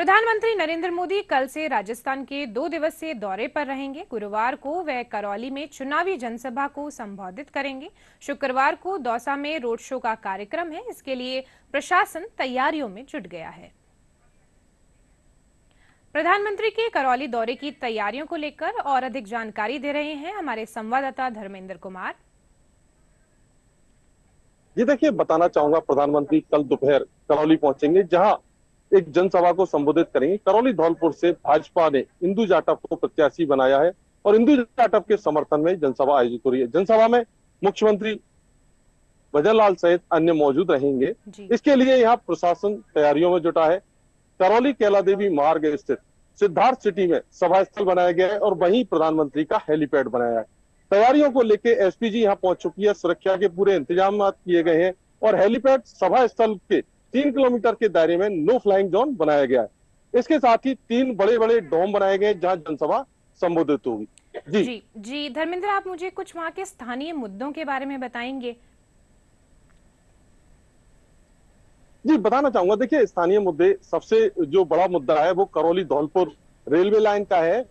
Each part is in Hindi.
प्रधानमंत्री नरेंद्र मोदी कल से राजस्थान के 2 दिवसीय दौरे पर रहेंगे। गुरुवार को वे करौली में चुनावी जनसभा को संबोधित करेंगे। शुक्रवार को दौसा में रोड शो का कार्यक्रम है। इसके लिए प्रशासन तैयारियों में जुट गया है। प्रधानमंत्री के करौली दौरे की तैयारियों को लेकर और अधिक जानकारी दे रहे हैं हमारे संवाददाता धर्मेंद्र कुमार। ये देखिए, बताना चाहूंगा, प्रधानमंत्री कल दोपहर करौली पहुंचेंगे, जहां एक जनसभा को संबोधित करेंगे। करौली धौलपुर से भाजपा ने इंदु जाटव को प्रत्याशी बनाया है और इंदु जाटव के समर्थन में जनसभा आयोजित हो रही है। जनसभा में मुख्यमंत्री भजनलाल सहित अन्य मौजूद रहेंगे। इसके लिए यहाँ प्रशासन तैयारियों में जुटा है। करौली कैला देवी मार्ग स्थित सिद्धार्थ सिटी में सभा स्थल बनाया गया है और वहीं प्रधानमंत्री का हेलीपैड बनाया है। तैयारियों को लेकर एसपीजी यहाँ पहुंच चुकी है। सुरक्षा के पूरे इंतजाम किए गए हैं और हेलीपैड सभा स्थल के 3 किलोमीटर के दायरे में नो फ्लाइंग जोन बनाया गया है। इसके साथ ही 3 बड़े बड़े डोम बनाए गए जहां जनसभा संबोधित होगी। जी धर्मेंद्र, आप मुझे कुछ वहां के स्थानीय मुद्दों के बारे में बताएंगे? जी, बताना चाहूंगा। देखिए, स्थानीय मुद्दे, सबसे जो बड़ा मुद्दा है वो करौली धौलपुर रेलवे लाइन का है,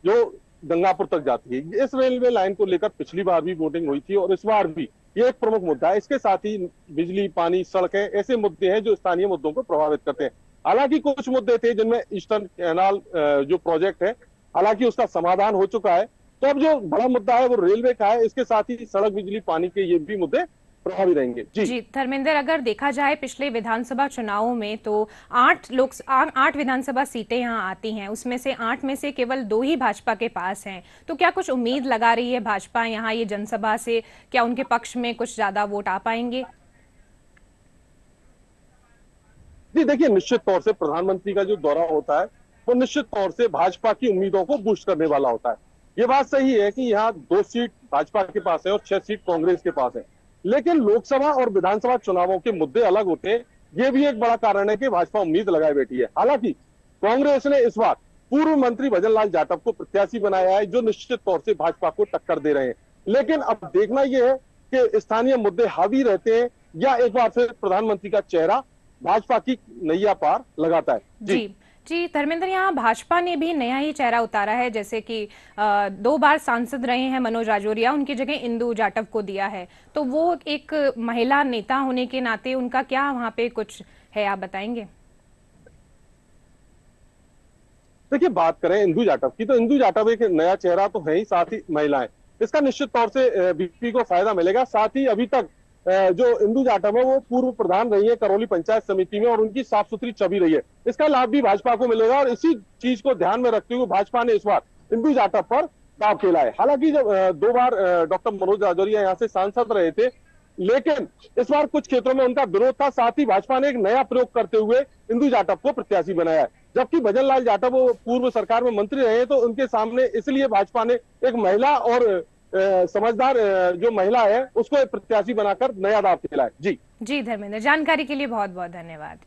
जो गंगापुर तक जाती है। इस रेलवे लाइन को लेकर पिछली बार भी वोटिंग हुई थी और इस बार भी ये एक प्रमुख मुद्दा है। इसके साथ ही बिजली, पानी, सड़कें ऐसे मुद्दे हैं जो स्थानीय मुद्दों को प्रभावित करते हैं। हालांकि कुछ मुद्दे थे जिनमें ईस्टर्न कैनाल जो प्रोजेक्ट है, हालांकि उसका समाधान हो चुका है। तो अब जो बड़ा मुद्दा है वो रेलवे का है। इसके साथ ही सड़क, बिजली, पानी के ये भी मुद्दे प्रभावी रहेंगे। जी धर्मेंद्र, अगर देखा जाए पिछले विधानसभा चुनावों में तो 8 विधानसभा सीटें यहाँ आती हैं, उसमें से 8 में से केवल 2 ही भाजपा के पास हैं। तो क्या कुछ उम्मीद लगा रही है भाजपा यहाँ ये जनसभा से? क्या उनके पक्ष में कुछ ज्यादा वोट आ पाएंगे? जी देखिए, निश्चित तौर से प्रधानमंत्री का जो दौरा होता है वो निश्चित तौर से भाजपा की उम्मीदों को बूस्ट करने वाला होता है। ये बात सही है कि यहाँ 2 सीट भाजपा के पास है और 6 सीट कांग्रेस के पास है, लेकिन लोकसभा और विधानसभा चुनावों के मुद्दे अलग होते हैं। ये भी एक बड़ा कारण है कि भाजपा उम्मीद लगाए बैठी है। हालांकि कांग्रेस ने इस बार पूर्व मंत्री भजनलाल जाटव को प्रत्याशी बनाया है, जो निश्चित तौर से भाजपा को टक्कर दे रहे हैं। लेकिन अब देखना यह है कि स्थानीय मुद्दे हावी रहते हैं या एक बार फिर प्रधानमंत्री का चेहरा भाजपा की नैया पार लगाता है। जी धर्मेंद्र, यहाँ भाजपा ने भी नया ही चेहरा उतारा है। जैसे कि 2 बार सांसद रहे हैं मनोज राजौरिया, उनकी जगह इंदु जाटव को दिया है। तो वो एक महिला नेता होने के नाते उनका क्या वहां पे कुछ है, आप बताएंगे? देखिए, बात करें इंदु जाटव की, तो इंदु जाटव एक नया चेहरा तो है ही, साथ ही महिलाएं, इसका निश्चित तौर से बीजेपी को फायदा मिलेगा। साथ ही अभी तक जो इंदु जाटव है वो पूर्व प्रधान रही है करौली पंचायत समिति में और उनकी साफ सुथरी छवि रही है। इसका लाभ भी भाजपा को मिलेगा और इसी चीज को ध्यान में रखते हुए भाजपा ने इस बार इंदु जाटव पर दाव खेला है। हालांकि जब 2 बार डॉक्टर मनोज राजौरिया यहाँ से सांसद रहे थे, लेकिन इस बार कुछ क्षेत्रों में उनका विरोध था। साथ ही भाजपा ने एक नया प्रयोग करते हुए इंदु जाटव को प्रत्याशी बनाया है, जबकि भजनलाल जाटव वो पूर्व सरकार में मंत्री रहे, तो उनके सामने इसलिए भाजपा ने एक महिला और समझदार जो महिला है उसको प्रत्याशी बनाकर नया दाव खेला है। जी धर्मेंद्र, जानकारी के लिए बहुत बहुत धन्यवाद।